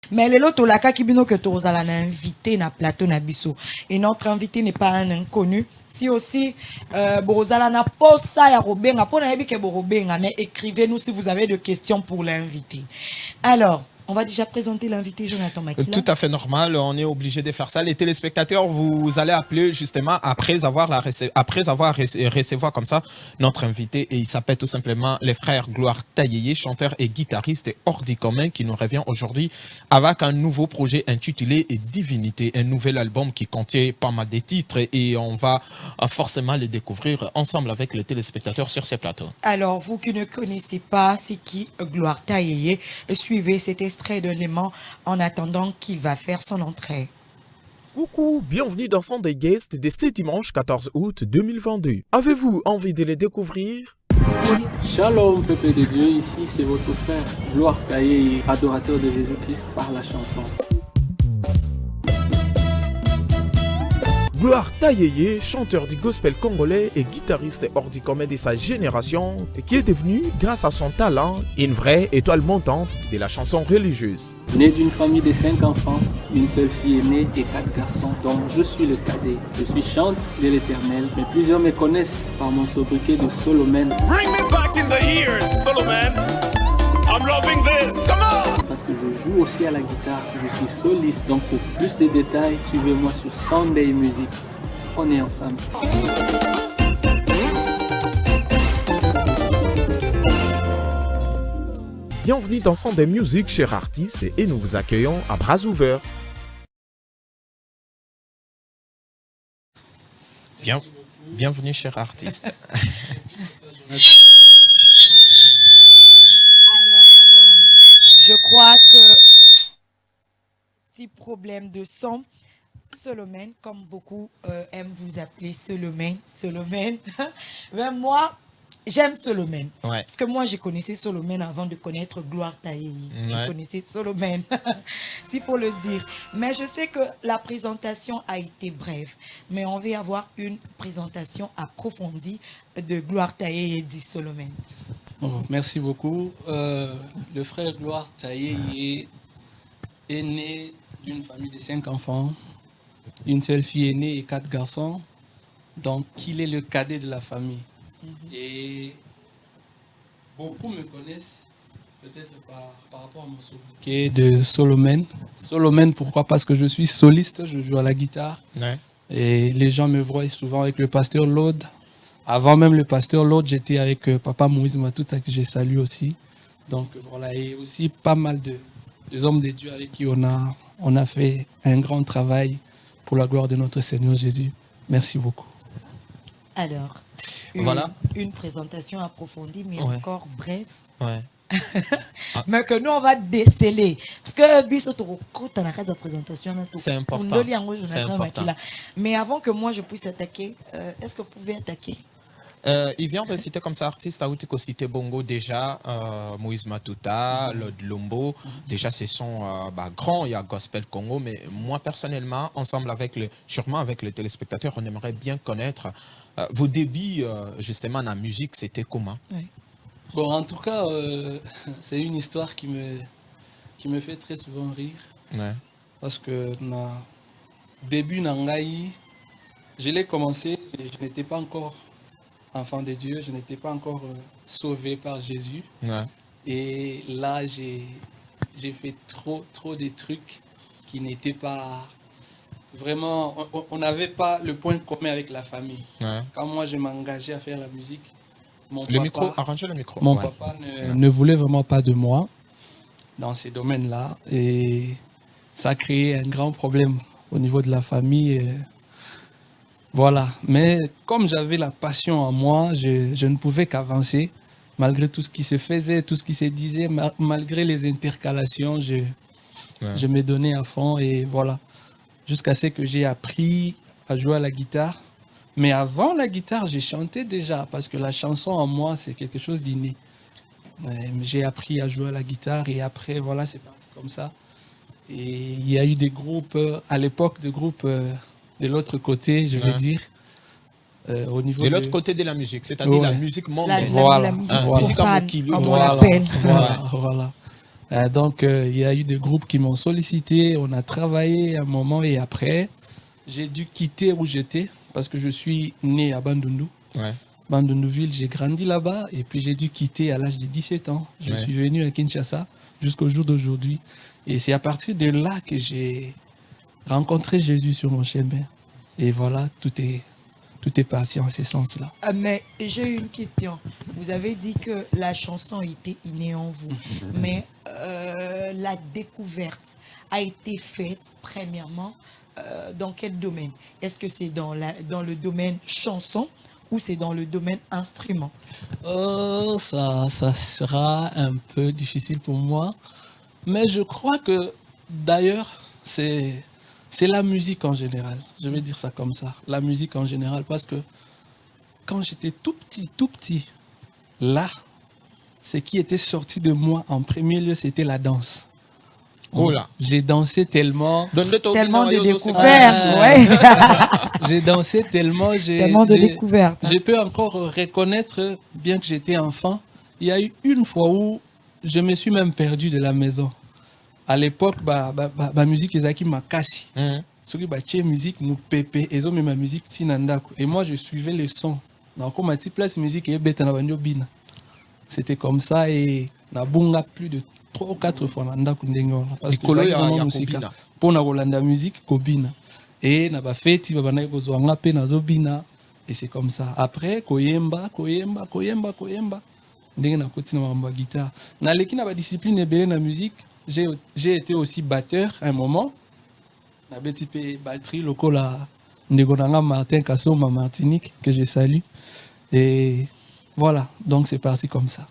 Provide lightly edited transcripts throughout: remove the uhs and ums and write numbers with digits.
Mais les loto la kakibino que tu as invité na plateau na biso. Et notre invité n'est pas un inconnu. Si aussi Borozala n'a pas ça ya robenga, pour na ke borobenga, mais écrivez-nous si vous avez des questions pour l'invité. Alors, on va déjà présenter l'invité Jonathan Makila. Tout à fait normal, on est obligé de faire ça. Les téléspectateurs, vous allez appeler justement après avoir recevoir comme ça notre invité, et il s'appelle tout simplement les frères Gloire Taillé, chanteur et guitariste hors du commun, qui nous revient aujourd'hui avec un nouveau projet intitulé Divinité, un nouvel album qui contient pas mal de titres, et on va forcément les découvrir ensemble avec les téléspectateurs sur ces plateaux. Alors, vous qui ne connaissez pas c'est qui Gloire Taillé, suivez cet extrait d'un élément en attendant qu'il va faire son entrée. Coucou, bienvenue dans Sunday Guest de ce dimanche 14 août 2022. Avez-vous envie de les découvrir? Shalom, peuple de Dieu, ici c'est votre frère Gloire Taillé, adorateur de Jésus-Christ par la chanson. Gloire Taillé, chanteur du gospel congolais et guitariste hors du commun de sa génération, qui est devenu, grâce à son talent, une vraie étoile montante de la chanson religieuse. Né d'une famille de 5 enfants, une seule fille est née et 4 garçons, dont je suis le cadet. Je suis chantre de l'Éternel, mais plusieurs me connaissent par mon sobriquet de Solomon. Bring me back in the years, Solomon. I'm loving this. Come on! Parce que je joue aussi à la guitare, je suis soliste, donc pour plus de détails, suivez-moi sur Sunday Music. On est ensemble. Bienvenue dans Sunday Music, chers artistes, et nous vous accueillons à bras ouverts. Bienvenue, chers artistes. Je crois que petit problème de son, Solomon, comme beaucoup aiment vous appeler Solomon. Mais moi, j'aime Solomon. Ouais. Parce que moi, je connaissais Solomon avant de connaître Gloire Taillé. Ouais. Je connaissais Solomon, s'il faut le dire. Mais je sais que la présentation a été brève. Mais on va avoir une présentation approfondie de Gloire Taillé et dit Solomon. Oh, merci beaucoup. Le frère Gloire Taillé est né d'une famille de 5 enfants. Une seule fille est née et 4 garçons. Donc, il est le cadet de la famille. Et beaucoup me connaissent, peut-être par rapport à mon sobriquet de Solomon. Solomon, pourquoi? Parce que je suis soliste, je joue à la guitare. Ouais. Et les gens me voient souvent avec le pasteur Lode. Avant même le pasteur Lode, j'étais avec Papa Moïse Matouta, que je salue aussi. Donc voilà, et aussi pas mal de hommes de Dieu avec qui on a fait un grand travail pour la gloire de notre Seigneur Jésus. Merci beaucoup. Alors, une présentation approfondie, mais encore brève. Ouais. Mais que nous, on va déceler. Parce que la présentation, c'est important. C'est important. Mais avant que moi, je puisse attaquer, est-ce que vous pouvez attaquer? Il vient de citer comme ça artiste à Outiko cité Bongo déjà, Moïse Matouta, Lord Lombo. Déjà, ce sont grands, il y a Gospel Congo, mais moi personnellement, ensemble sûrement avec les téléspectateurs, on aimerait bien connaître vos débuts justement dans la musique, c'était comment? Oui. Bon, en tout cas, c'est une histoire qui me fait très souvent rire. Ouais. Parce que début Nangaï, je l'ai commencé et je n'étais pas encore enfant de Dieu, je n'étais pas encore sauvé par Jésus. Ouais. Et là, j'ai fait trop de trucs qui n'étaient pas vraiment... On n'avait pas le point commun avec la famille. Ouais. Quand moi, je m'engageais à faire la musique, arrangez le micro. Mon papa ne voulait vraiment pas de moi dans ces domaines-là. Et ça a créé un grand problème au niveau de la famille. Voilà. Mais comme j'avais la passion en moi, je ne pouvais qu'avancer. Malgré tout ce qui se faisait, tout ce qui se disait, malgré les intercalations, je me donnais à fond. Et voilà. Jusqu'à ce que j'ai appris à jouer à la guitare. Mais avant la guitare, j'ai chanté déjà, parce que la chanson en moi, c'est quelque chose d'inné. J'ai appris à jouer à la guitare et après, voilà, c'est parti comme ça. Et il y a eu des groupes, à l'époque, des groupes de l'autre côté, je veux dire. Au niveau de l'autre côté de la musique, c'est-à-dire la musique mondaine. Voilà. La musique on l'appelle. Voilà. Donc, il y a eu des groupes qui m'ont sollicité, on a travaillé un moment et après, j'ai dû quitter où j'étais parce que je suis né à Bandundu. Ouais. Bandundu-ville, j'ai grandi là-bas et puis j'ai dû quitter à l'âge de 17 ans. Je suis venu à Kinshasa jusqu'au jour d'aujourd'hui. Et c'est à partir de là que j'ai rencontré Jésus sur mon chemin. Et voilà, tout est parti en ce sens-là. Mais j'ai une question. Vous avez dit que la chanson était innée en vous, mais la découverte a été faite premièrement dans quel domaine? Est-ce que c'est dans le domaine chanson ou c'est dans le domaine instrument? Ça sera un peu difficile pour moi, mais je crois que d'ailleurs, c'est la musique en général. Je vais dire ça comme ça, la musique en général, parce que quand j'étais tout petit, là, ce qui était sorti de moi en premier lieu, c'était la danse. Oh là. J'ai dansé tellement. Tellement de découvertes, ouais. J'ai dansé tellement. Tellement de découvertes. Je peux encore reconnaître, bien que j'étais enfant, il y a eu une fois où je me suis même perdu de la maison. À l'époque, la musique ezaki makasi. Soki ba tie musique mu pepe, ezo me ma musique tinandako. Et moi je suivais les sons. Donc comme ma place musique et beta na banyo bina. C'était comme ça et na bunga plus de 3 ou 4 fois na ndako ndengona parce que c'est vraiment musique pour na kolanda musique kobina. Et na ba feti ba bana ko zwanga pe na zo bina et c'est comme ça. Après koyemba. Ndenge na kotina mamba guitare. Na leki na ba discipline ebele na musique. J'ai été aussi batteur à un moment. La BTP batterie, lokola Ndegonanga Martin Kassoma Martinique, que je salue. Et voilà, donc c'est parti comme ça.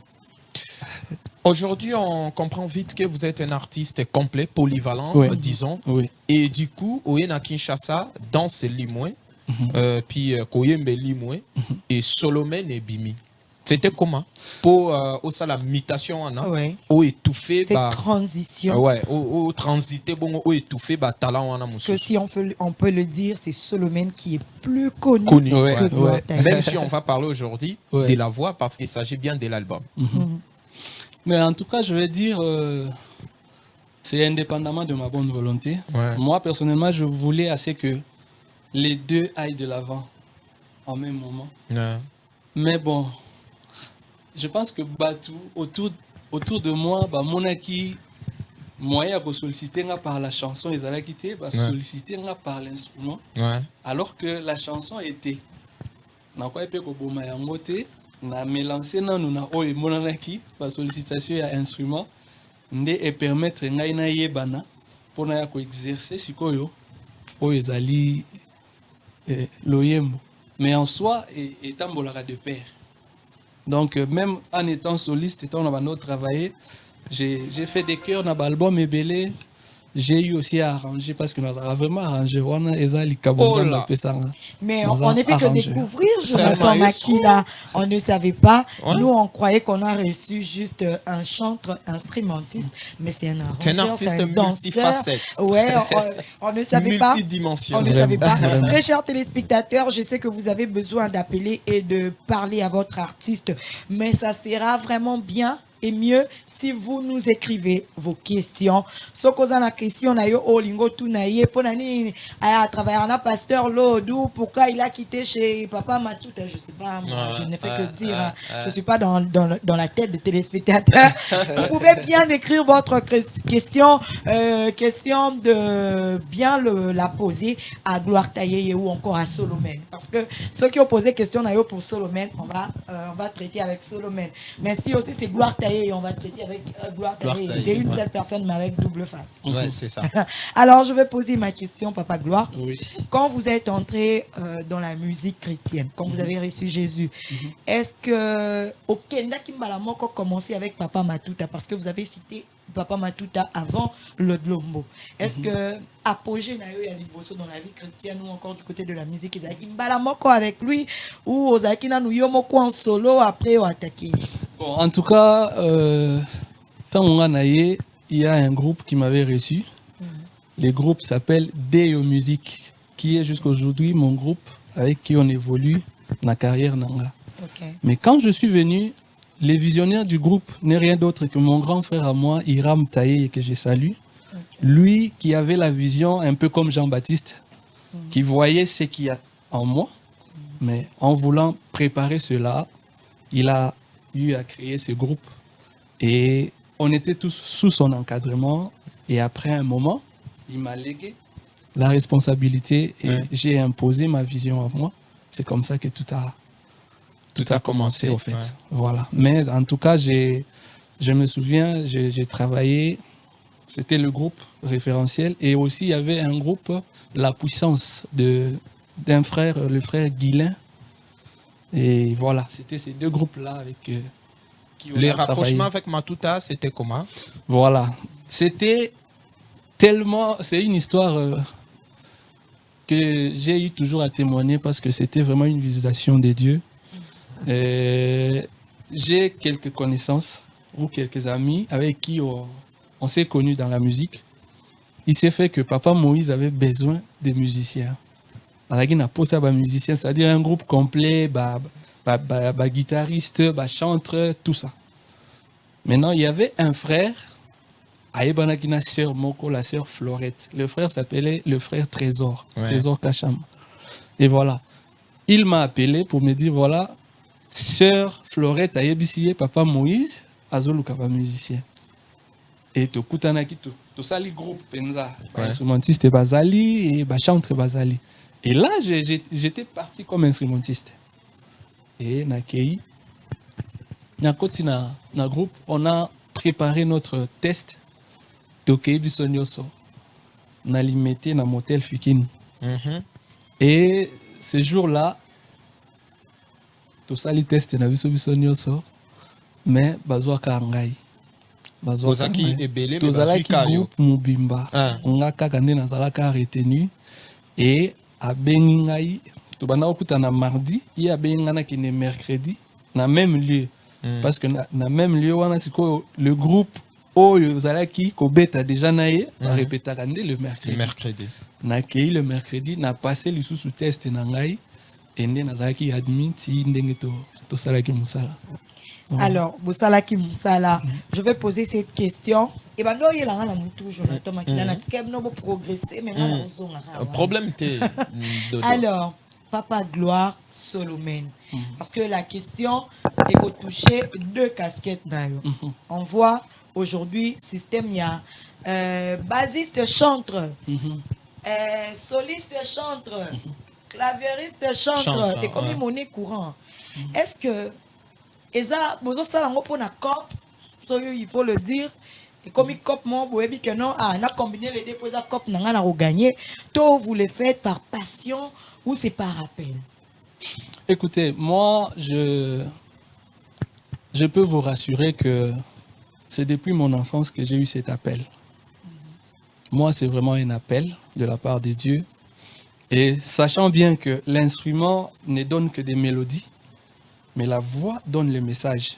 Aujourd'hui, on comprend vite que vous êtes un artiste complet, polyvalent, disons. Oui. Et du coup, Oyena Kinshasa, danse Limoué, puis Koyembe Limoué, et Solomène et Bimi. C'était comment pour la mutation au étouffer cette transition au transiter bon au étouffer talent parce que si on peut le dire, c'est Solomène qui est plus connu que même si on va parler aujourd'hui de la voix parce qu'il s'agit bien de l'album. Mais en tout cas je vais dire c'est indépendamment de ma bonne volonté. Moi personnellement je voulais assez que les deux aillent de l'avant en même moment. Mais bon, je pense que autour de moi, monaki moyen pour solliciter par la chanson et la quitté, solliciter par l'instrument. Alors que la chanson était na quoi epeko boma yango te na mélanger nanu na oyo monanaki ba sollicitation ya instrument nde et permettre ngai na yebana pour na ya ko exercer sikoyo oyo ezali loyembo. Mais en soi etambolaka de pair. Donc, même en étant soliste, étant en train travaillé, j'ai fait des chœurs dans l'album et belé. J'ai eu aussi à arranger parce que nous avons vraiment arrangé. Mais on n'est fait que découvrir, Jonathan Maki là. On ne savait pas. Nous, on croyait qu'on a reçu juste un chanteur instrumentiste, mais c'est un arrangeur. C'est un artiste multifacette. Ouais, on ne savait pas. Multidimensionnel. On ne savait pas. Très chers téléspectateurs, je sais que vous avez besoin d'appeler et de parler à votre artiste, mais ça sera vraiment bien et mieux si vous nous écrivez vos questions. Ce qu'on a la question, na yo olingo tu na ye ponani à travailler un pasteur Lodou, pourquoi il a quitté chez Papa Matouta, je sais pas, moi, je ne fais que dire, je suis pas dans la tête des téléspectateurs. Vous pouvez bien écrire votre question, question de bien la poser à Gloire Taillé ou encore à Solomène, parce que ceux qui ont posé question na yo pour Solomène, on va traiter avec Solomène. Mais si aussi c'est Gloire Taillé, on va traiter avec Gloire Taillé. C'est une seule personne mais avec double face. Ouais, c'est ça. Alors, je vais poser ma question, Papa Gloire. Oui. Quand vous êtes entré dans la musique chrétienne, quand vous avez reçu Jésus, est-ce que au Kenya Kimbalamoko commencé avec Papa Matouta, parce que vous avez cité Papa Matouta avant le Dlombo. Est-ce que apogée na yo ya liboso dans la vie chrétienne ou encore du côté de la musique, Ezaki Mbalamoko avec lui ou Ozaki na yo moko en solo après ou attaqué? Bon, en tout cas, tant il y a un groupe qui m'avait reçu. Le groupe s'appelle Deo Music, qui est jusqu'aujourd'hui mon groupe avec qui on évolue dans la carrière Nanga. Okay. Mais quand je suis venu les visionnaires du groupe n'est rien d'autre que mon grand frère à moi, Hiram Taye, que je salue. Lui qui avait la vision un peu comme Jean-Baptiste, qui voyait ce qu'il y a en moi, mais en voulant préparer cela, il a eu à créer ce groupe. Et on était tous sous son encadrement. Et après un moment, il m'a légué la responsabilité et j'ai imposé ma vision à moi. C'est comme ça que tout a commencé, au fait. Ouais. Voilà. Mais en tout cas, je me souviens, j'ai travaillé, c'était le groupe référentiel. Et aussi, il y avait un groupe, La Puissance, d'un frère, le frère Guilain. Et voilà, c'était ces deux groupes-là avec qui on Les a travaillé. rapprochements avec Matuta, c'était comment? Voilà. C'était tellement... C'est une histoire que j'ai eu toujours à témoigner parce que c'était vraiment une visitation des dieux. J'ai quelques connaissances ou quelques amis avec qui on s'est connus dans la musique. Il s'est fait que Papa Moïse avait besoin de musiciens. Il n'a pas ça, musicien, c'est-à-dire un groupe complet, guitariste, chanteur, tout ça. Maintenant, il y avait un frère, Aïbanakina sœur Moko, la sœur Florette. Le frère s'appelait le frère Trésor, Trésor Kacham. Et voilà. Il m'a appelé pour me dire, voilà, sœur Florette Aïbisiye, Papa Moïse, Azoluka va musicien. Et tout Kutanaki, tout ça, les groupes, Penza, instrumentiste Bazali et chanteur Bazali. Et là, j'étais parti comme instrumentiste. Et Nakei, na groupe, on a préparé notre test. Tokei Bisonyoso. On a limité dans motel Fikin. Et ce jour-là, tout ça, les tests, on a vu Bisonyoso. Mais, Bazoa Karangai. Ozaki et Belé, mais Tozalaki groupe Mubimba. On a kakande na zalaka retenu. Et à Beningaï, tout bana okuta na mardi, il y a Beningana qui est mercredi, na même lieu. Parce que na même lieu, le groupe Zalaki, Kobeta déjà naïe, a répété le mercredi. Na kei le mercredi, na passé le sous test nangai, et na Zalaki admis, si ndengeto, to salaki musala. Alors, Bosalaki Moussala, je vais poser cette question. Et ben, non, il y a un tout, Jonathan Makina, on a progressé, mais problème, t'es. Alors, Papa Gloire Solomon. Parce que la question est pour toucher deux casquettes. On voit aujourd'hui, système, il y a basiste chantre, soliste chantre, claviériste chantre, et comme monnaie courant. Est-ce que il faut le dire, et comme il cop mon boébi que non, on a combiné les deux pour la cop n'a rien à regagner. Tout vous le faites par passion ou c'est par appel? Écoutez, moi, je peux vous rassurer que c'est depuis mon enfance que j'ai eu cet appel. Moi, c'est vraiment un appel de la part de Dieu. Et sachant bien que l'instrument ne donne que des mélodies, mais la voix donne le message.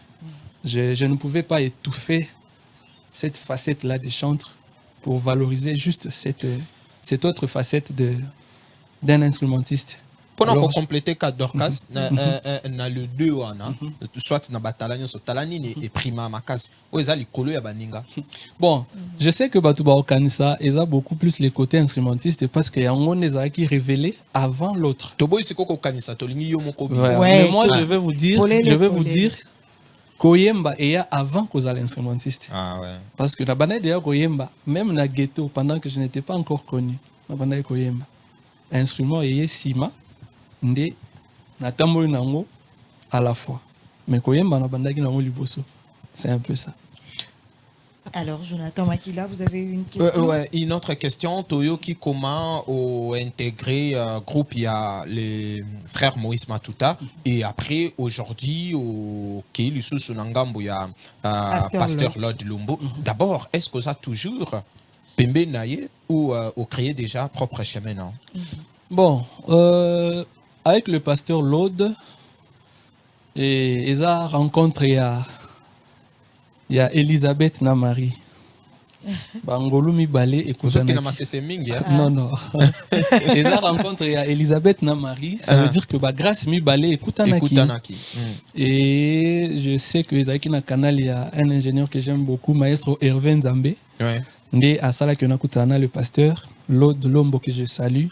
Je ne pouvais pas étouffer cette facette-là de chantre pour valoriser juste cette autre facette d'un instrumentiste. Pour compléter Kadorkas, na le deux soit na batalani so talani et prima makas. Oezali kolo ya baninga. Bon, je sais que Batouba Okanisa a beaucoup plus les côtés instrumentistes parce qu'il y a un qui révélé avant l'autre. Tobo isiko Okanisa tolingi yo moko. Mais moi je vais vous dire Koyemba est avant qu'on soit l'instrumentiste. Ah ouais. Parce que la bande de Koyemba, même na ghetto pendant que je n'étais pas encore connu, la bande de Koyemba, instrument est Sima. Ndé na tamboli nango à la fois, mais koyemba na bandaki nango liboso, c'est un peu ça. Alors Jonathan Makila, vous avez une question? Ouais, une autre question. Toyoki, comment intégrer groupe? Il y a les frères Moïse Matuta et après aujourd'hui au Kélisu Sunangambo il y a Pasteur Lord Lumbo. D'abord, est-ce que ça toujours Pembe Naye ou créer déjà propre chemin? Non? Bon, avec le pasteur Lord, et ils ont rencontré il y a Elisabeth Namari. Bangolu mibale Vous ekutanaki. avez massé mingi, hein? Non, non. Et la rencontre, il y a Elisabeth na Marie. Ça veut dire que grâce mibale ekutanaki. Ekutanaki. Et je sais que Ezaki na canal, il y a un ingénieur que j'aime beaucoup, maestro Hervé Nzambe. Ouais. Né à Sala Kionakutana, le pasteur, l'autre de Lombo que je salue.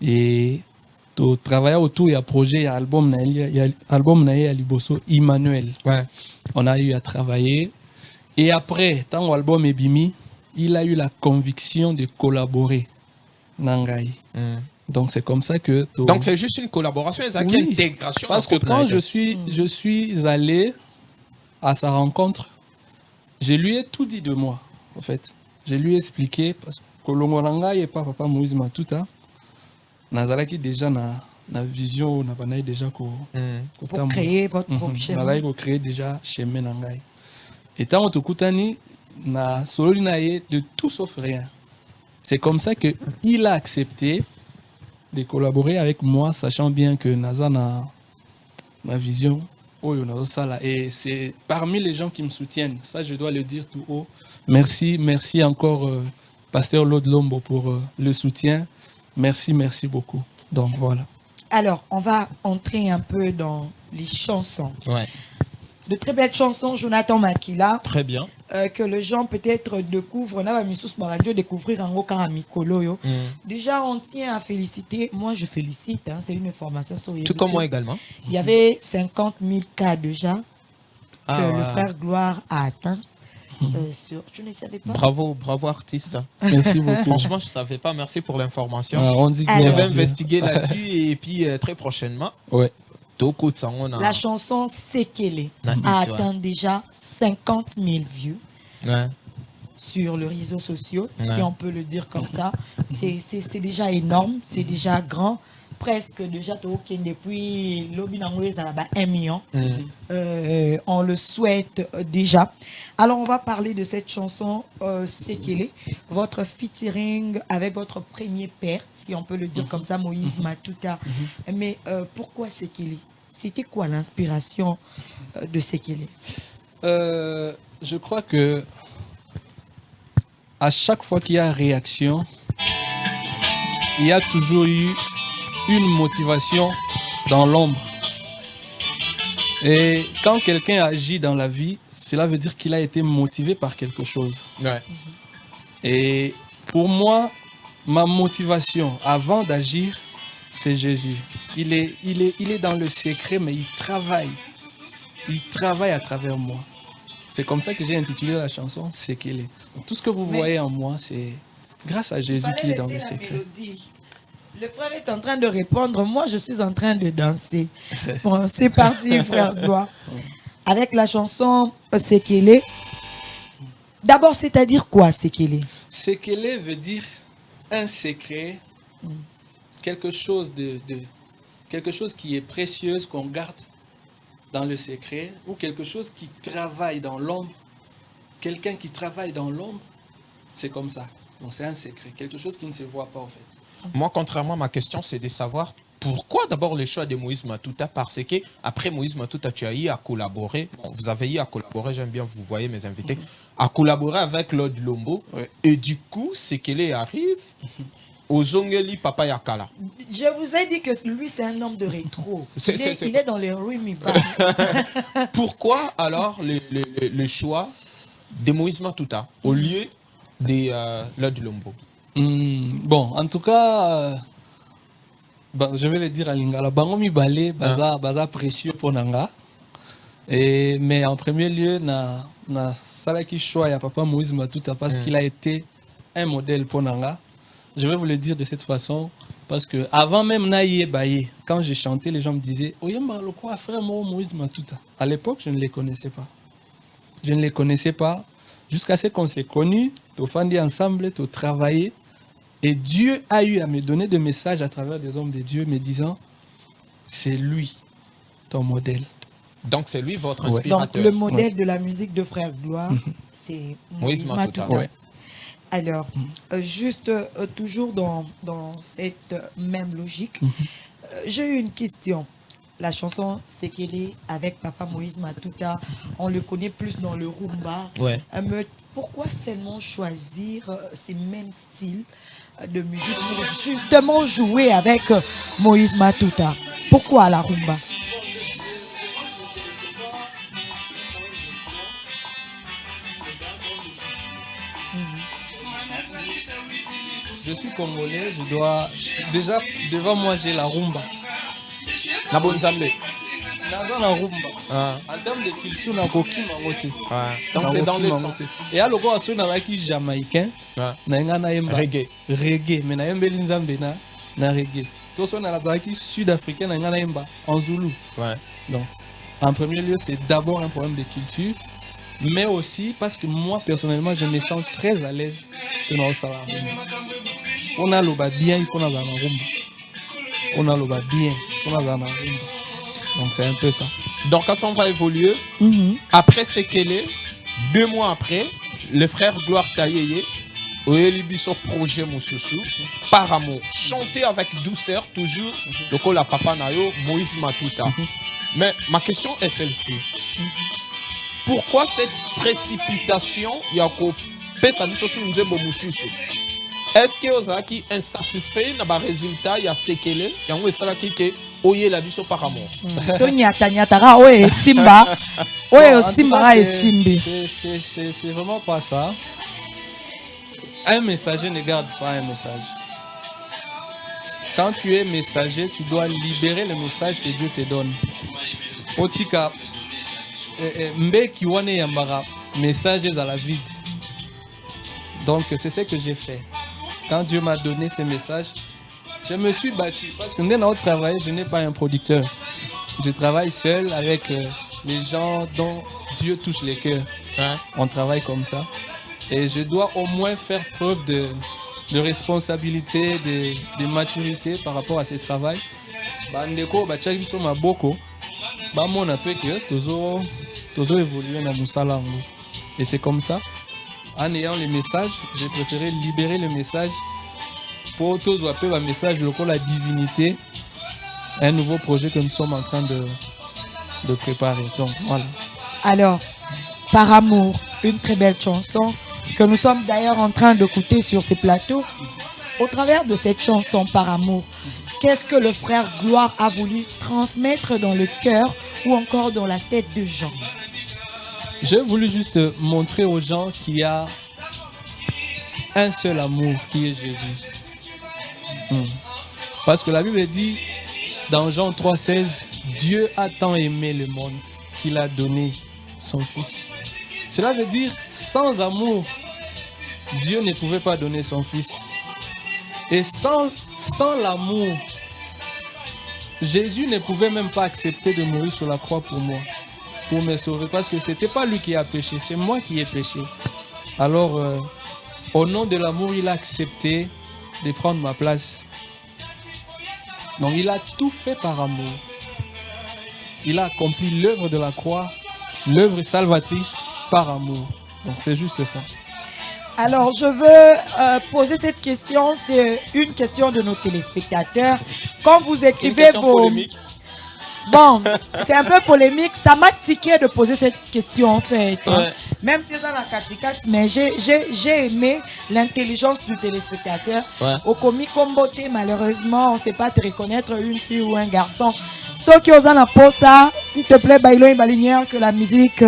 Et tu travailles autour, il y a projet, il y a album, il y a album à Liboso, Emmanuel. Ouais. On a eu à travailler. Et après, tant l'album est bimi, il a eu la conviction de collaborer. Nangai. Donc c'est comme ça que... Donc c'est juste une collaboration, Ezaki, Oui. intégration. Parce que quand je suis allé à sa rencontre, je lui ai tout dit de moi, en fait. Je lui ai expliqué, parce que Kolongoranga et pas Papa Moïse Matuta, Nazalaki déjà na vision, na banaï déjà ko Pour créer votre propre chemin. Nazalaki ko créer déjà chemin Nangai. Et tant que Kutani, na solo naie de tout sauf rien. C'est comme ça que il a accepté de collaborer avec moi, sachant bien que Naza na ma vision. Et c'est parmi les gens qui me soutiennent. Ça, je dois le dire tout haut. Merci, merci encore, Pasteur Lode Lombo, pour le soutien. Merci, merci beaucoup. Donc voilà. Alors, on va entrer un peu dans les chansons. Ouais. De très belles chansons, Jonathan Makila, Très bien. que les gens peut-être découvrent. On a mis sous radio découvrir en haut quand Mikolo. Déjà, on tient à féliciter. Moi, je félicite. Hein, c'est une information sur Tout comme moi également. Il y avait 50 000 cas déjà que le ouais. frère Gloire a atteint. Je ne savais pas. Bravo, bravo artiste. Merci beaucoup. Franchement, je ne savais pas. Merci pour l'information. On dit que Alors, Je gloire vais à Dieu. investiguer là-dessus et puis très prochainement. Ouais. La chanson Sekele Na hit, a ouais. atteint déjà 50 000 vues Ouais. sur les réseaux sociaux, si Ouais. on peut le dire comme ça. C'est déjà énorme, c'est déjà grand. Presque déjà depuis l'Obinangoué, ça là-bas 1 million. On le souhaite déjà. Alors, on va parler de cette chanson Sekele, votre featuring avec votre premier père, si on peut le dire comme ça, Moïse Matuta. Mais pourquoi Sekele? C'était quoi l'inspiration de Sekele? Je crois que à chaque fois qu'il y a réaction, il y a toujours eu une motivation dans l'ombre. Et quand quelqu'un agit dans la vie, cela veut dire qu'il a été motivé par quelque chose. Ouais. Et pour moi, ma motivation avant d'agir, c'est Jésus. Il est dans le secret, mais il travaille. Il travaille à travers moi. C'est comme ça que j'ai intitulé la chanson Sekele. Tout ce que vous voyez en moi, c'est grâce à Jésus qui est dans le secret. Le frère est en train de répondre, moi je suis en train de danser. Bon, c'est parti, frère Gloire. Avec la chanson Sekele. D'abord, c'est-à-dire quoi, Sekele? Sekele veut dire un secret, quelque chose quelque chose qui est précieuse qu'on garde dans le secret, ou quelque chose qui travaille dans l'ombre. Quelqu'un qui travaille dans l'ombre, c'est comme ça. Donc c'est un secret, quelque chose qui ne se voit pas en fait. Moi, contrairement à ma question, c'est de savoir pourquoi d'abord le choix de Moïse Matuta, parce que après Moïse Matuta, tu as eu à collaborer. Bon, vous avez eu à collaborer, j'aime bien, vous voyez mes invités, à collaborer avec Lord Lombo. Ouais. Et du coup, Sekele arrive aux Zongeli Papa Yakala. Je vous ai dit que lui, c'est un homme de rétro. Il est dans les rues Miba. Pourquoi alors le choix de Moïse Matuta au lieu de Lord Lombo? Bon, en tout cas, je vais le dire à Lingala. Bango mi balé, baza précieux pour Nanga. Mais en premier lieu, na salaki choix ya Papa Moïse Matuta parce qu'il a été un modèle pour Nanga. Je vais vous le dire de cette façon parce que avant même Naïe Baye, quand j'ai chanté, les gens me disaient Oyemba le quoi frère Moïse Matuta. À l'époque, je ne les connaissais pas. Je ne les connaissais pas jusqu'à ce qu'on s'est connus, tu fandi ensemble, tu travaillé. Et Dieu a eu à me donner des messages à travers des hommes de Dieu me disant, c'est lui, ton modèle. Donc c'est lui votre Ouais. inspirateur. Donc le modèle de la musique de Frère Gloire, c'est Moïse Matuta. Matuta. Alors, juste toujours dans cette même logique, j'ai eu une question. la chanson Sekele avec Papa Moïse Matuta, on le connaît plus dans le rumba. Ouais. Mais pourquoi seulement choisir ces mêmes styles de musique pour justement jouer avec Moïse Matuta? Pourquoi la rumba? Je suis congolais, je dois... Déjà, devant moi, j'ai la rumba. Na Bonzambe. Dans la rumba. Ah. En termes de culture, na koki mangote. Ouais. Donc c'est dans le sang. Et à l'oko aso na baki jamaïcain, Ouais. na nga na yemba Reggae. mais na yemba nzambe na reggae. To so na la baki sud-africain na nga na yemba en zoulou. Ouais. Donc, en premier lieu, c'est d'abord un problème de culture, mais aussi parce que moi personnellement, je me sens très à l'aise sur nos salariés. On a le bas bien, il faut avoir la rumba. On a le bas bien, il faut avoir la rumba. Donc c'est un peu ça. Donc quand on va évoluer, après Sekele, 2 mois après, le frère Gloire Tayeye, Oyelibiso projet Moussousou, par amour, chanter avec douceur, toujours, le col à Papa Nayo, Moïse Matuta. Mais ma question est celle-ci. Pourquoi cette précipitation, Yako Pesabiso Nzebo Moussousou? Est-ce que vous avez insatisfait dans le résultat, il y a Sekele, il y a un salaki qui oye la biso par amour. Tonyatanyatara, oye Simba, oye Simba et Simbi. C'est vraiment pas ça. Un messager ne garde pas un message. Quand tu es messager, tu dois libérer le message que Dieu te donne. Otika, mbe kiwane yambara, messages à la vide. Donc c'est ce que j'ai fait. Quand Dieu m'a donné ces messages, je me suis battu. Parce que dans notre travail, je n'ai pas un producteur. Je travaille seul avec les gens dont Dieu touche les cœurs. Hein? On travaille comme ça. Et je dois au moins faire preuve de responsabilité, de maturité par rapport à ce travail. Bandeko, Bachagiso Maboko, Bamon a peu que Tozo évolué dans Moussala. Et c'est comme ça. En ayant les messages, j'ai préféré libérer le message pour tous appeler un message de la divinité, un nouveau projet que nous sommes en train de préparer. Donc voilà. Alors, Par amour, une très belle chanson que nous sommes d'ailleurs en train d'écouter sur ces plateaux. Au travers de cette chanson Par amour, qu'est-ce que le frère Gloire a voulu transmettre dans le cœur ou encore dans la tête de Jean? J'ai voulu juste montrer aux gens qu'il y a un seul amour qui est Jésus. Parce que la Bible dit dans Jean 3,16, Dieu a tant aimé le monde qu'il a donné son Fils. Cela veut dire sans amour, Dieu ne pouvait pas donner son Fils. Et sans l'amour, Jésus ne pouvait même pas accepter de mourir sur la croix pour moi, pour me sauver, parce que ce n'était pas lui qui a péché, c'est moi qui ai péché. Alors, au nom de l'amour, il a accepté de prendre ma place. Donc, il a tout fait par amour. Il a accompli l'œuvre de la croix, l'œuvre salvatrice par amour. Donc, c'est juste ça. Alors, je veux poser cette question, c'est une question de nos téléspectateurs. Quand vous écrivez vos... polémique. Bon, c'est un peu polémique. Ça m'a tiqué de poser cette question en fait. Ouais. Même si c'est dans la mais j'ai aimé l'intelligence du téléspectateur. Ouais. Au comique Combote, malheureusement, on ne sait pas te reconnaître une fille ou un garçon. Ceux qui osent en pour ça, s'il te plaît, bailo et balinière, que la musique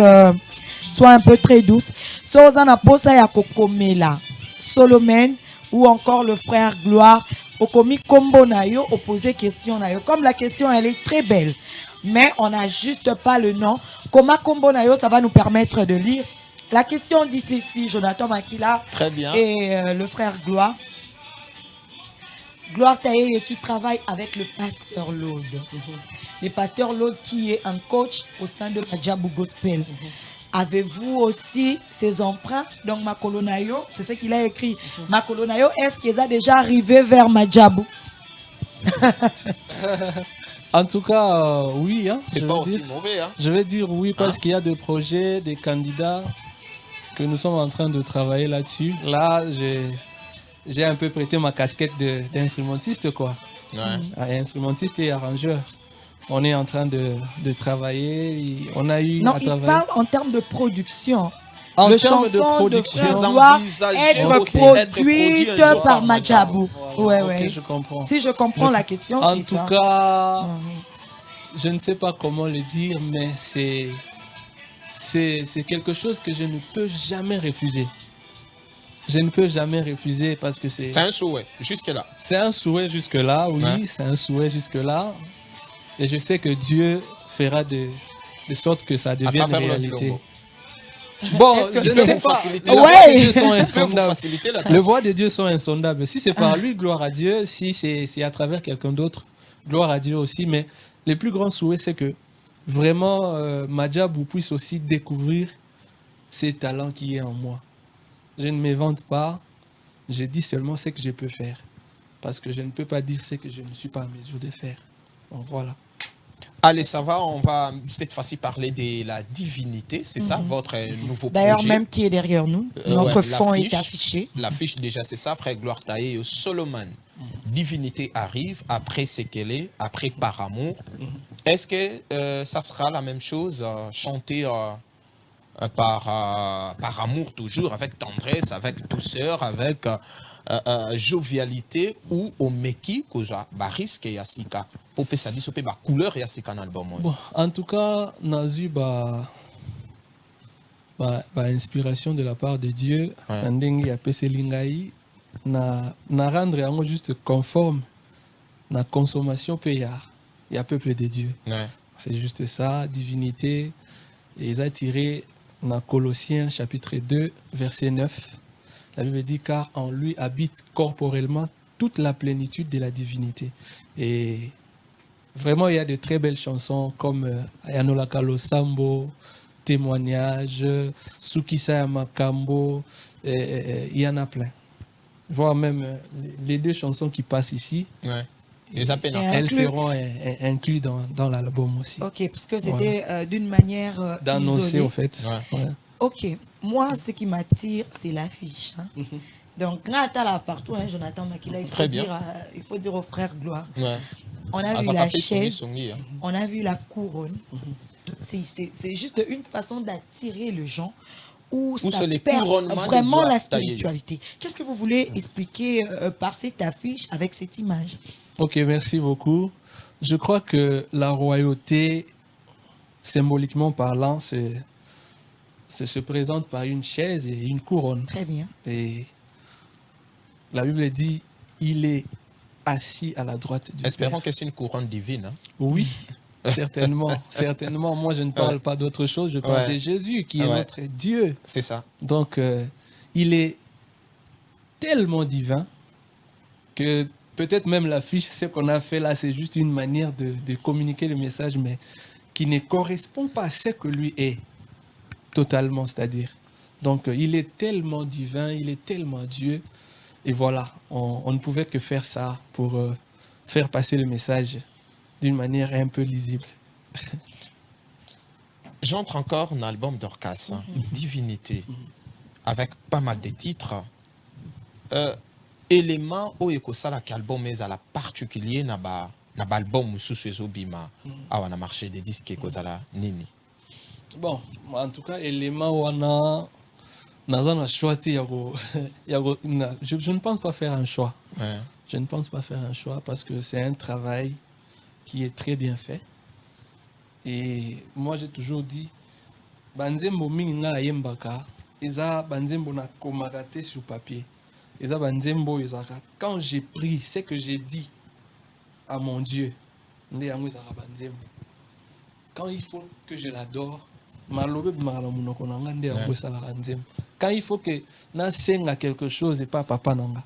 soit un peu très douce. Ceux qui osent en pour ça, il y a Kokomela, Solomon ou encore le frère Gloire. Au comique Combo Nayo, opposé question Nayo. Comme la question, elle est très belle, mais on n'a juste pas le nom. Comment Combo Nayo, ça va nous permettre de lire. La question dit ceci, Jonathan Makila. Très bien. Et le frère Gloire. Gloire Taye qui travaille avec le pasteur Lode. Le pasteur Lode qui est un coach au sein de Madjabou Gospel. Avez-vous aussi ces emprunts? Donc Makolonayo, c'est ce qu'il a écrit. Makolonayo, est-ce qu'ils ont déjà arrivé vers Madjabou? En tout cas, oui. Hein, C'est pas aussi mauvais. Hein. Je vais dire oui parce qu'il y a des projets, des candidats que nous sommes en train de travailler là-dessus. Là, j'ai un peu prêté ma casquette d'instrumentiste, quoi. Ouais. Instrumentiste et arrangeur. On est en train de travailler. On a eu Non, à il travailler. parle en termes de production. En Le termes de chanson production, Frère Vous doit envisagez être aussi d'être produite produit un jour par par Madjabou. Voilà, Ouais, ok, ouais. je comprends. Si je comprends Je- la question, En c'est tout ça. cas, Mhm. je ne sais pas comment le dire, mais c'est quelque chose que je ne peux jamais refuser. Je ne peux jamais refuser parce que C'est un souhait, jusque-là. c'est un souhait jusque-là, oui, Ouais. c'est un souhait jusque-là. Et je sais que Dieu fera de sorte que ça À devienne travers le réalité. logo. Bon, Est-ce que- je Il peut ne sais vous pas. faciliter Les la voies Ouais. de Dieu sont Il peut vous insondables. faciliter la Les tâche. voies de Dieu sont insondables. Si c'est par lui, gloire à Dieu. Si c'est à travers quelqu'un d'autre, gloire à Dieu aussi. Mais le plus grand souhait, c'est que vraiment Madjabou puisse aussi découvrir ces talents qui est en moi. Je ne m'invente pas. Je dis seulement ce que je peux faire. Parce que je ne peux pas dire ce que je ne suis pas en mesure de faire. Donc voilà. Allez, ça va, on va cette fois-ci parler de la divinité, c'est ça, votre nouveau D'ailleurs, projet. même qui est derrière nous, notre Ouais, fond est l'affiche. affiché. L'affiche, déjà, c'est ça, frère Gloire Taillé, Solomon. Divinité arrive, après c'est qu'elle est, après par amour. Est-ce que ça sera la même chose, chanter par amour toujours, avec tendresse, avec douceur, avec jovialité, ou au meki, koja, risque et asika, pour que ça dise couleur et asika dans l'album. Bon, en tout cas, Nazu, inspiration de la part de Dieu, Ouais. ndenge ya pese lingai, na rendre yango juste conforme na consommation pe ya peuple de Dieu. Ouais. C'est juste ça, divinité. Et ils ont tiré dans Colossiens chapitre 2, verset 9. La Bible dit car en lui habite corporellement toute la plénitude de la divinité. Et vraiment, il y a de très belles chansons comme Ayanola Kalo Sambo, Témoignage, Sukisa Makambo, il y en a plein. Voire même les deux chansons qui passent ici, Ouais. Les appels C'est elles inclus. seront incluses dans l'album aussi. Ok, parce que c'était d'une manière D'annoncer isolée. au fait. Ouais. Ouais. Ok, moi, ce qui m'attire, c'est l'affiche. Hein. Donc, quand tu là partout, hein, Jonathan Makila, Très bien. il faut dire au frère Gloire. Ouais. On a vu Azaka la pe songi, chaise, songi, hein. on a vu la couronne. C'est juste une façon d'attirer les gens où ça c'est les perce couronnements de vraiment gloire la taillée. spiritualité. Qu'est-ce que vous voulez expliquer par cette affiche avec cette image? Ok, merci beaucoup. Je crois que la royauté, symboliquement parlant, se présente par une chaise et une couronne. Très bien. Et la Bible dit, il est assis à la droite du Espérons Père. que c'est une couronne divine. Hein. Oui, certainement, certainement. Moi, je ne parle pas d'autre chose, je parle Ouais. de Jésus qui est Ouais. notre Dieu. C'est ça. Donc, il est tellement divin que peut-être même l'affiche, ce qu'on a fait là, c'est juste une manière de communiquer le message, mais qui ne correspond pas à ce que lui est totalement, c'est-à-dire. Donc, il est tellement divin, il est tellement Dieu. Et voilà, on ne pouvait que faire ça pour faire passer le message d'une manière un peu lisible. J'entre encore dans l'album d'Orcas, hein, Divinité, avec pas mal de titres. Éléments où il y a un album mais à la particulier na album sous ce bima a na marché des disques et kozala nini. Bon, en tout cas, élément wana nazana choix te je ne pense pas faire un choix. Ouais. Je ne pense pas faire un choix parce que c'est un travail qui est très bien fait. Et moi, j'ai toujours dit, banzembo mingi nga yembaka, eza banzembo na komagate sur papier. Eza banzembo ezaka. Quand j'ai pris ce que j'ai dit à mon Dieu, nde yango ezaka banzembo. Quand il faut que je l'adore, malobe bimaka munoko nanga nde yango esalaka nzembo. Quand il faut que na senga quelque chose et pas papa nanga,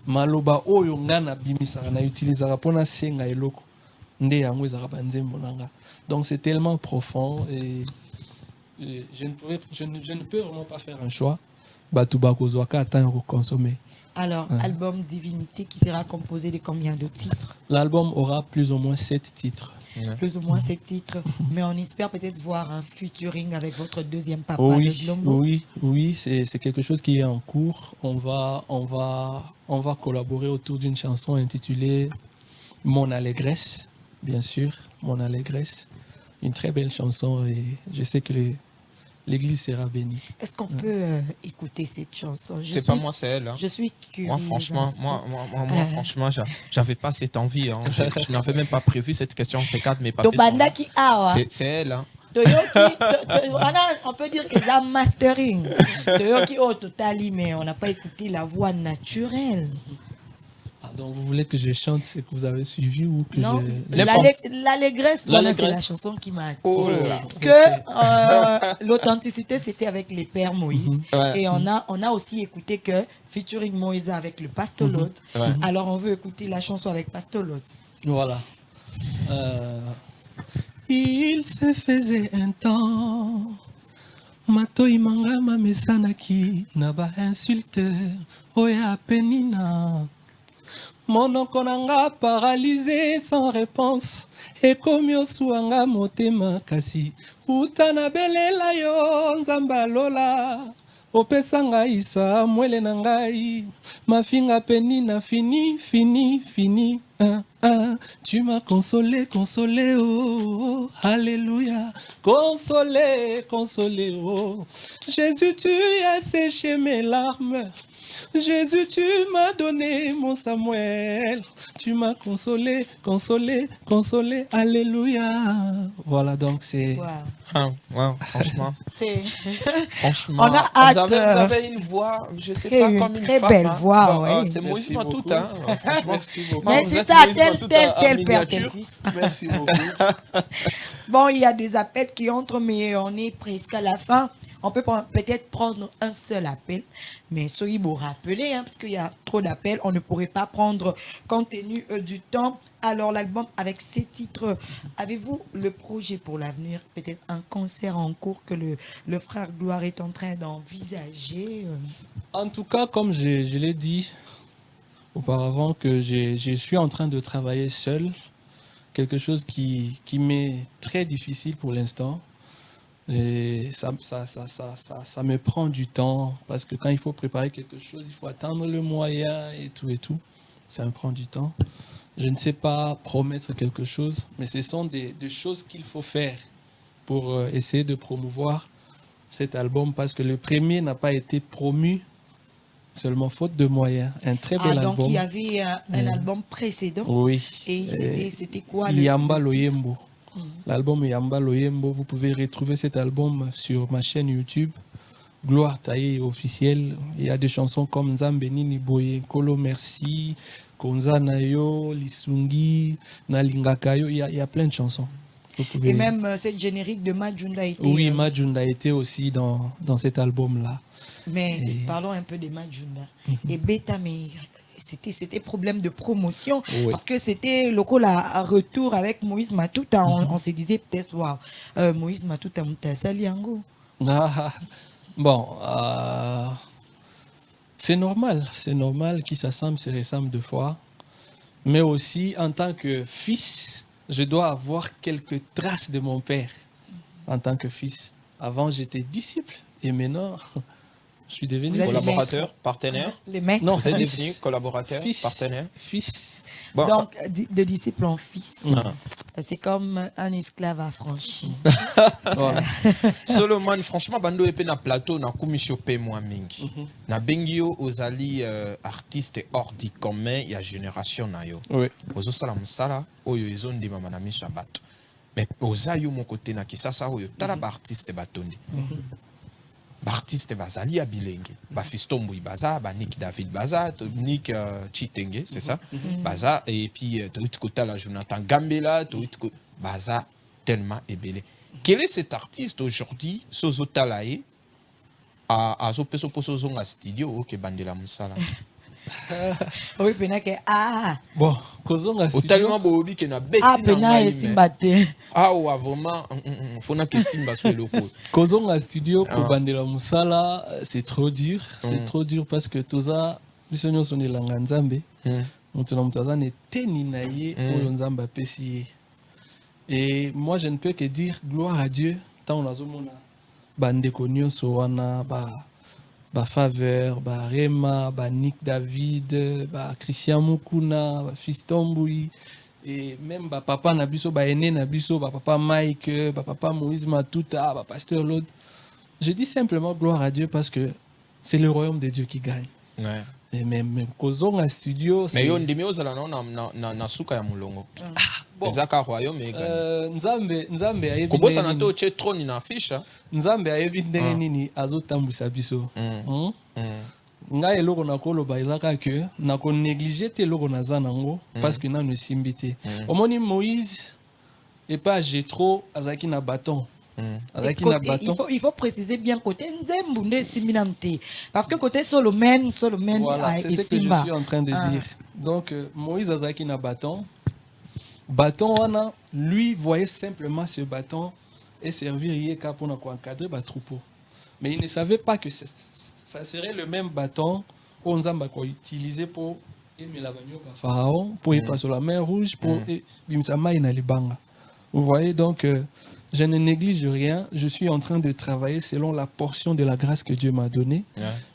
maloba oyo nga na bimisaka na utilisaka pona senga eloko nde yango ezaka banzembo nanga. Donc c'est tellement profond et je ne peux vraiment pas faire un choix. Batu bakozwaka attendre consommer. Alors, Ouais. album Divinité qui sera composé de combien de titres? L'album aura plus ou moins 7 titres. Plus ou moins 7 titres. Mais on espère peut-être voir un featuring avec votre deuxième papa, Oui, le Glombo. oui, c'est quelque chose qui est en cours. On va collaborer autour d'une chanson intitulée Mon allégresse. bien sûr, Mon Allégresse. Une très belle chanson et je sais que l'église sera bénie. Est-ce qu'on peut écouter cette chanson? C'est pas moi, c'est elle. Hein. Je suis curieuse. Moi, franchement, franchement, j'avais pas cette envie. Hein. Je n'avais même pas prévu cette question. Regarde mes papiers. C'est elle. Hein. On peut dire que c'est un mastering. Au total, mais on n'a pas écouté la voix naturelle. Ah, donc vous voulez que je chante ce que vous avez suivi ou que non, je... l'allégresse, voilà, c'est la chanson qui m'a attiré. Parce que l'authenticité, c'était avec les pères Moïse. Et on a aussi écouté que featuring Moïse avec le Pasteur Lot. Alors on veut écouter la chanson avec Pasteur Lot. Voilà. Il se faisait un temps, Matoi manga mamesanaki, naba insulteur, oya penina. Monoko nanga paralysé sans réponse, et comme yosuanga motema kasi, utana belela yo nzamba lola, opesanga isa mwele nangai, mafinga penina fini, fini, fini. Tu m'as consolé, consolé, oh, alléluia, consolé, consolé, oh. Jésus, tu as séché mes larmes. Jésus, tu m'as donné mon Samuel. Tu m'as consolé, consolé, consolé, alléluia. Voilà, donc c'est... Wow, franchement. On a hâte. Vous avez une voix, je sais pas, comme une très femme. Belle hein. voix, Bon, oui. c'est Moïse Matout, hein. Franchement, merci beaucoup. Mais c'est ça, tel père, tel fils. Merci beaucoup. Bon, il y a des appels qui entrent, mais on est presque à la fin. On peut peut-être prendre un seul appel, mais soyez vous rappeler, hein, parce qu'il y a trop d'appels, on ne pourrait pas prendre compte tenu du temps. Alors l'album avec ces titres, avez-vous le projet pour l'avenir, peut-être un concert en cours que le frère Gloire est en train d'envisager? En tout cas, comme je l'ai dit auparavant, que je suis en train de travailler seul, quelque chose qui m'est très difficile pour l'instant. Et ça me prend du temps, parce que quand il faut préparer quelque chose, il faut attendre le moyen et tout. Ça me prend du temps. Je ne sais pas promettre quelque chose, mais ce sont des choses qu'il faut faire pour essayer de promouvoir cet album, parce que le premier n'a pas été promu seulement faute de moyens. Un très bel album. Donc il y avait un album précédent. Oui. Et c'était quoi Yamba Loyembo. L'album Yamba Loyembo, vous pouvez retrouver cet album sur ma chaîne YouTube, Gloire Taillée officielle. Il y a des chansons comme Nzambe Nini Boye, Kolo Merci, Konza Nayo, Lisungi, Nalingakayo. Il y a plein de chansons. Et même cette générique de Majunda a été... Oui, Majunda a été aussi dans cet album-là. Mais parlons un peu de Majunda. Et Beta Meira. C'était problème de promotion, parce que c'était le retour avec Moïse Matouta. On se disait peut-être, waouh, Moïse Matouta Saliango. Bon, c'est normal qu'ils s'assemblent, se ressemblent deux fois. Mais aussi, en tant que fils, je dois avoir quelques traces de mon père en tant que fils. Avant, j'étais disciple et maintenant... Je suis devenu collaborateur, partenaire. Les mecs. Non, vous êtes devenu collaborateur, partenaire. Fils. Bon, donc, de disciple en fils. C'est comme un esclave affranchi. Voilà. Solomon, franchement, bando epé na plateau na commission pe moi mingi. Na bengio ozali artiste hors du commun ya génération na yo. Oui. Ozo sala musala oyo ezondi mama na miso bato. Mais ozayo mon côté na kisasa oyo tala ba artiste batondi. Artiste bazali ya bilenge ba Fiston Mbui baza ba Nick David baza Nick Chitenge c'est ça baza et puis tout côté la Jonathan Gambela tout baza tellement ébélé. Quel est cet artiste aujourd'hui sozo talae a zo peso poso zonga studio ke bandela musala? Oui, penake bon, kozonga studio. Tellement bobi ke na beti na esimbate. Wa vraiment fona ke simba so loko. Kozonga studio ko bandela musala, c'est trop dur, c'est trop dur parce que toza bisonyo sonne langa nzambe. Mutuna mutaza ne teni na ye oyo nzamba pesi. Et moi je ne peux que dire gloire à Dieu tant on azomona bande konyo so wana ba Faveur, ba Rema, ba Nick David, ba Christian Mukuna, ba Fiston Mbui, Et même papa Nabiso, aîné Nabiso, papa Mike, papa Moïse Matuta, pasteur Lod. Je dis simplement gloire à Dieu parce que c'est le royaume de Dieu qui gagne. Ouais. Et même causons un studio. Mais yo ndimi ozala na suka ya mulongo. Bon. Ezaka royaume egani. Nzambe ayebi Kobosa na to che trône na affiche. Nzambe ayebi ndenge nini azotambwisa biso. Nga eloko nakoloba ezaka ke nako négliger te eloko naza nango parce que nanu esimbi te. Omoni Moïse et pas Jétro azaki na bâton. Il faut préciser bien côté Nzembo nde siminam te parce que côté Solomon voilà, c'est ce que je suis en train de dire. Donc Moïse azaki na bâton. Bâton wana, lui voyait simplement ce bâton et servir yeka pour encadrer ba troupeau. Mais il ne savait pas que ça serait le même bâton qu'on Nzamba ko utiliser pour aimer la banyo ba pharaon, pour y passer sur la mer rouge, pour bimsama ina libanga. Vous voyez donc je ne néglige rien, je suis en train de travailler selon la portion de la grâce que Dieu m'a donnée.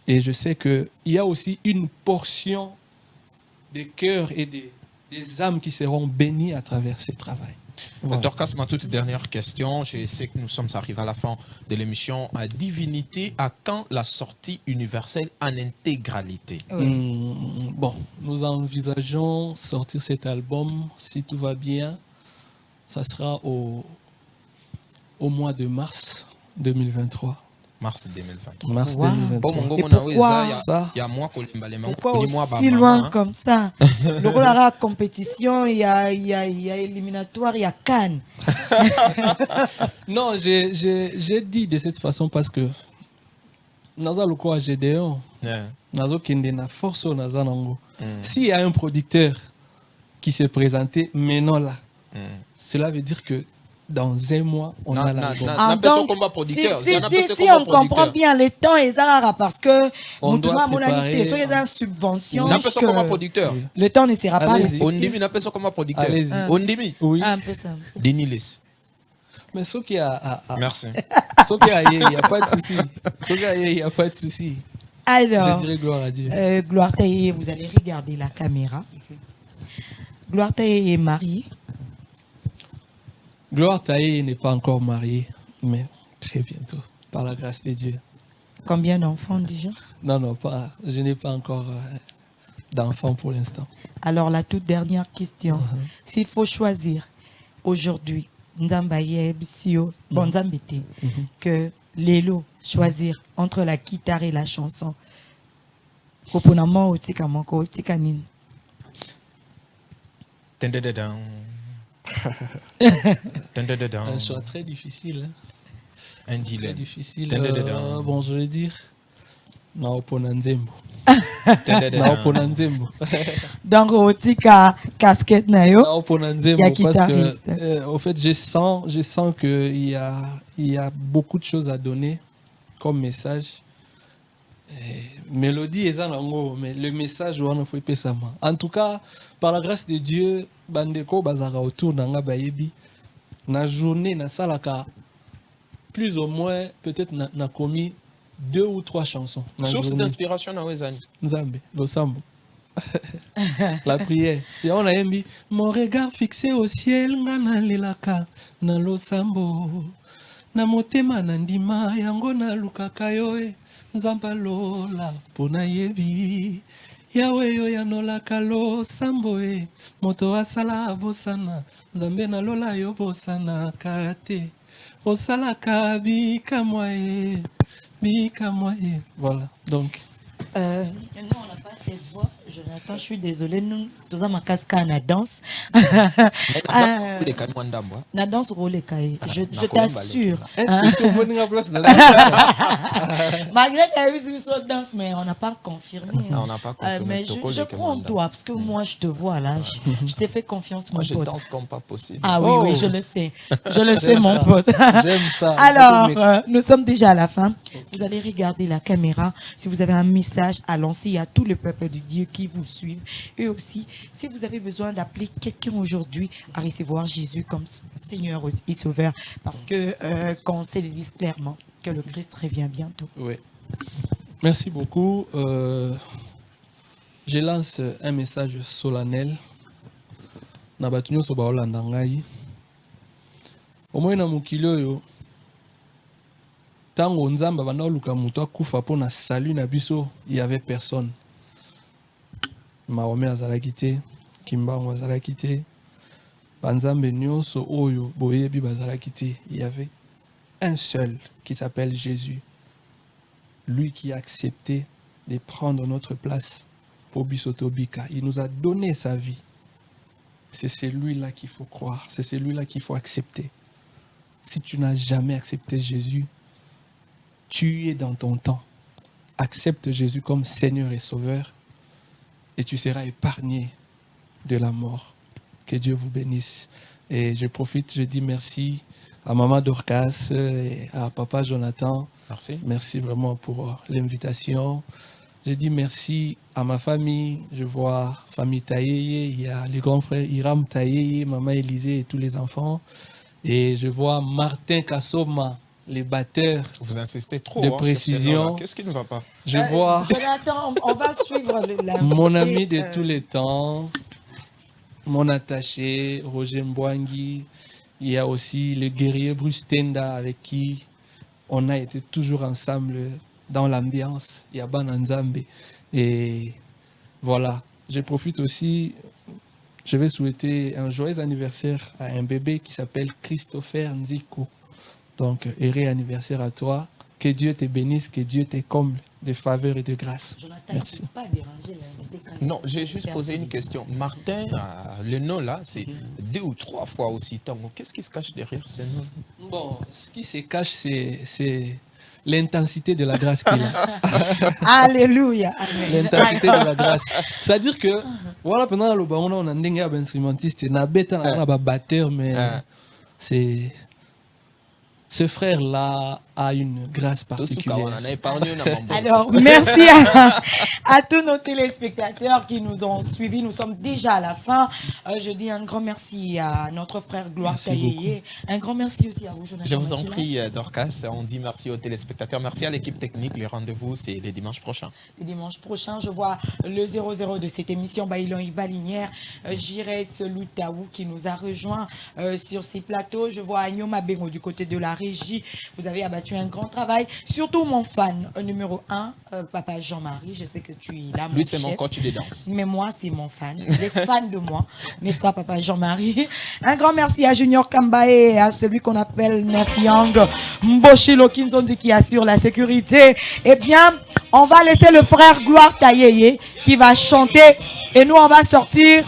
Et je sais qu'il y a aussi une portion des cœurs et des âmes qui seront bénies à travers ce travail. Voilà. Dorcas, ma toute dernière question, je sais que nous sommes arrivés à la fin de l'émission. Divinité, à quand la sortie universelle en intégralité? Bon, nous envisageons sortir cet album, si tout va bien, ça sera au mois de mars 2023. Mars 2023. Mars Wow. 2023. Pourquoi aussi loin comme ça? Le rôle de la compétition, il y a éliminatoire, il y a Cannes. Non, j'ai dit de cette façon parce que Naza Loko a Gédéon, Nazo Kende na force au Naza Nango. S'il y a un producteur qui s'est présenté maintenant là, cela veut dire que dans un mois, on a l'album. Si on comprend bien les temps, ils ont parce que on doit préparer. Soit il y a une subvention. Le temps ne sera pas respecté. Ondimi n'a pas ça comme producteur. Ondimi. Oui. Un peu ça. Denilis. Mais ce qui a. Merci. Ce qui a, il n'y a pas de souci. Ce qui a, il n'y a pas de souci. Alors, je dirais gloire à Dieu. Gloire Taïe, vous allez regarder la caméra. Gloire Taïe est mariée. Gloire Taïe n'est pas encore mariée, mais très bientôt, par la grâce de Dieu. Combien d'enfants déjà? Non, pas. Je n'ai pas encore d'enfants pour l'instant. Alors, la toute dernière question. S'il faut choisir aujourd'hui, Nzambaye, Bissio, Bonzambete, que Lélo choisir entre la guitare et la chanson, Koponamo ou Tikamanko, Tikanin. Un choix très difficile. Un très difficile. Bon, je vais dire Naoponanzembo. Donc, Otika casquette nayo. Naoponanzembo parce que, au fait, je sens qu'il y a beaucoup de choses à donner comme message. Mélodie est en mais le message on faut pas ça. En tout cas, par la grâce de Dieu, bandeko bazara autour d'anga bayebi na journée na salaka plus ou moins peut-être na commis 2 ou 3 chansons. Source d'inspiration na wezani. Nzambe, losambo. La prière. Et on a aimé mon regard fixé au ciel ngana lelaka na losambo. Na motema na ndima yango na lukaka yoe. Nzamba lola pona yebi yawe yo yanolaka losambo e moto asala bosana nzambe na lola yo bosana kate osalaka bikamwa e voilà donc Non, on n'a pas cette voix. Jonathan, je suis désolée. Nous, tous ma casque na danse. Na danse roule kaye. Je t'assure. Est-ce que vous venez à place malgré qu'il y a eu une danse, mais on n'a pas confirmé. Non, on n'a pas confirmé. Mais je crois en toi, parce que moi, je te vois là. Je t'ai fait confiance, mon pote. Moi, je danse comme pas possible. Ah oui, je le sais. Je le sais, mon pote. J'aime ça. Alors, nous sommes déjà à la fin. Vous allez regarder la caméra. Si vous avez un message à lancer à tout le peuple de Dieu qui vous suit. Et aussi, si vous avez besoin d'appeler quelqu'un aujourd'hui à recevoir Jésus comme Seigneur et Sauveur, parce que qu'on sait le dit clairement que le Christ revient bientôt. Oui. Merci beaucoup. Je lance un message solennel. na bato nyonso baolanda ngai omoi na mokili oyo ntango nzambe abanda oluka moto akufa mpo na salut na biso y avait personne. Mahome azalaki te, Kimbangu azalaki te, banzambe nyonso oyo boyebi bazalaki te. Il y avait un seul qui s'appelle Jésus, lui qui a accepté de prendre notre place pour Bisotobika. Il nous a donné sa vie. C'est celui-là qu'il faut croire, c'est celui-là qu'il faut accepter. Si tu n'as jamais accepté Jésus, tu es dans ton temps. Accepte Jésus comme Seigneur et Sauveur et tu seras épargné de la mort. Que Dieu vous bénisse. Et je profite, je dis merci à Maman Dorcas et à Papa Jonathan. Merci. Merci vraiment pour l'invitation. Je dis merci à ma famille. Je vois famille Taïe, il y a les grands frères Iram Taïe, Maman Élisée et tous les enfants. Et je vois Martin Kassoma, les batteurs. Vous insistez trop de hein, précision. Qu'est-ce qui ne va pas? Je vois Jonathan, on va suivre mon ami de tous les temps, mon attaché Roger Mbwangi. Il y a aussi le guerrier Bruce Tenda avec qui on a été toujours ensemble dans l'ambiance. Il y a Bananzambe. Et voilà, je profite aussi, je vais souhaiter un joyeux anniversaire à un bébé qui s'appelle Christopher Nziko. Donc, heureux anniversaire à toi. Que Dieu te bénisse, que Dieu te comble de faveur et de grâce. Jonathan, merci. Pas déranger l'invité quand Non, j'ai juste posé une question. Martin, le nom là, c'est 2 ou 3 fois aussi tango. Qu'est-ce qui se cache derrière ce nom? Bon, ce qui se cache, c'est l'intensité de la grâce qu'il a. Alléluia. L'intensité de la grâce. C'est-à-dire que, voilà, pendant le ballon, on a un instrumentiste, on a un batteur, mais c'est... Ce frère-là a une grâce particulière. Alors, merci à tous nos téléspectateurs qui nous ont suivis. Nous sommes déjà à la fin. Je dis un grand merci à notre frère Gloire Taïe. Un grand merci aussi à vous, Jonathan. Je vous en prie, Dorcas. On dit merci aux téléspectateurs. Merci à l'équipe technique. Les rendez-vous, c'est les dimanches prochains. Le dimanche prochain, je vois le 00 de cette émission, Bailon Ibalinière. J'irai celui Taou qui nous a rejoint sur ces plateaux. Je vois Agnoma Bengo du côté de la régie. Vous avez abattu un grand travail. Surtout mon fan numéro 1, Papa Jean-Marie. Je sais que tu es là, mon Lui, c'est chef. mon coach de danse. Mais moi, c'est mon fan. Il est fan de moi. N'est-ce pas, Papa Jean-Marie? Un grand merci à Junior Kambae et à celui qu'on appelle Nef Yang Mboshilo Kinzondi qui assure la sécurité. Eh bien, on va laisser le frère Gloire Taïe qui va chanter. Et nous, on va sortir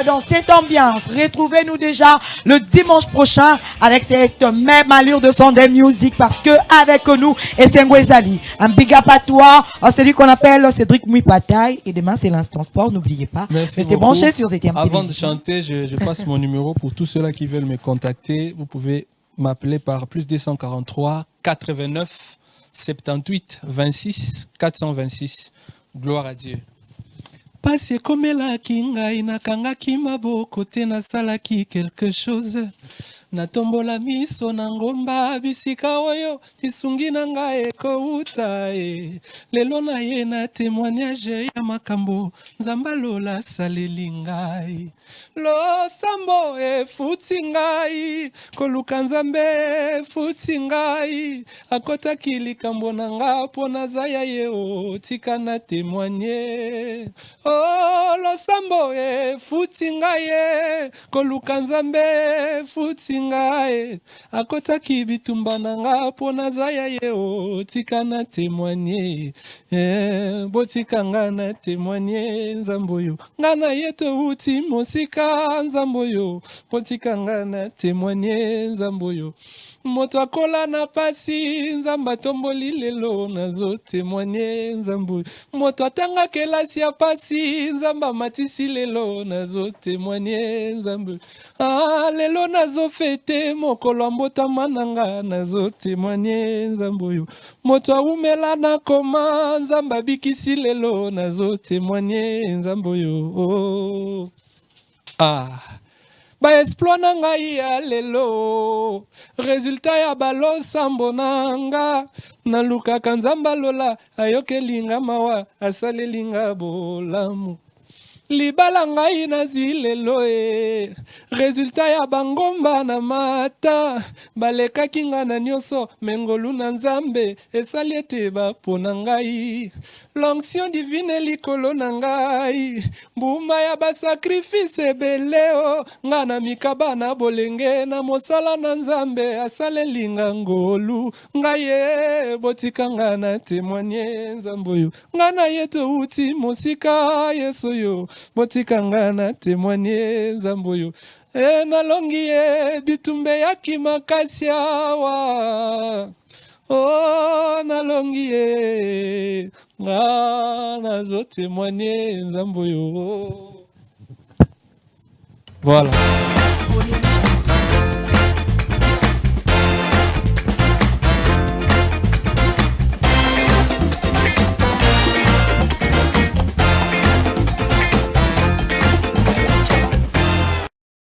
dans cette ambiance. Retrouvez-nous déjà le dimanche prochain avec cette même allure de Sunday Music parce que avec nous, et c'est Ngwezali. Un big up à toi, celui qu'on appelle Cédric Mouipataï. Et demain, c'est l'instant sport, n'oubliez pas. Merci Restez beaucoup. branchés sur ZTM. Avant de chanter, je passe mon numéro pour tous ceux-là qui veulent me contacter. Vous pouvez m'appeler par plus 243 89 78 26 426. Gloire à Dieu. Pasi ekomelaki ngai nakangaki maboko te nasalaki quelque chose natombola miso na ngomba bisika oyo lisungi na ngai ekouta lelo na ye na témoignage ya makambo nzambe alola asaleli ngai losambo efuti ngai koluka nzambe efuti ngai akotaki likambo na nga mpo naza ya ye o tika na témoigne losambo efuti ngai koluka nzambe efuti ngai akotaki bitumba na nga mpo naza ya ye o tika na témoigne botika nga na témoigne nzambe oyo nga na ye touti mosika nzambe oyo botika nga na témoigne nzambe oyo moto akola na pasi nzambe atomboli lelo nazo témoigne nzambe oyo moto atanga kelasi ya pasi nzambe amatisi lelo nazo témoigne nzambe lelo nazo fete mokolo ya mbotama na nga nazo témoigne nzambe oyo moto awumela na koma nzambe abikisi lelo nazo témoigne nzambe oyo baexploit na ngai ya lelo resultat ya balosambo na nga nalukaka nzambe alola ayokelinga mawa asalelinga bolamu libala ngai nazwi lelo e resultat ya bangomba na mata balekaki nga na nyonso mengolu na nzambe esali ete bapona ngai l'onction divine likolo na ngai mbuma ya basakrifise ebele o nga na mikaba na bolenge na mosala na nzambe asalelinga ngolu ngai ye botika nga na témoigne nzambe oyo nga na ye touti mosika yesu oyo botika nga na témoigne nzambe oyo nalongi ye bitumbe yaki makasi awa oh nalongi ye nga nazo témoigne nzambe oyo voilà.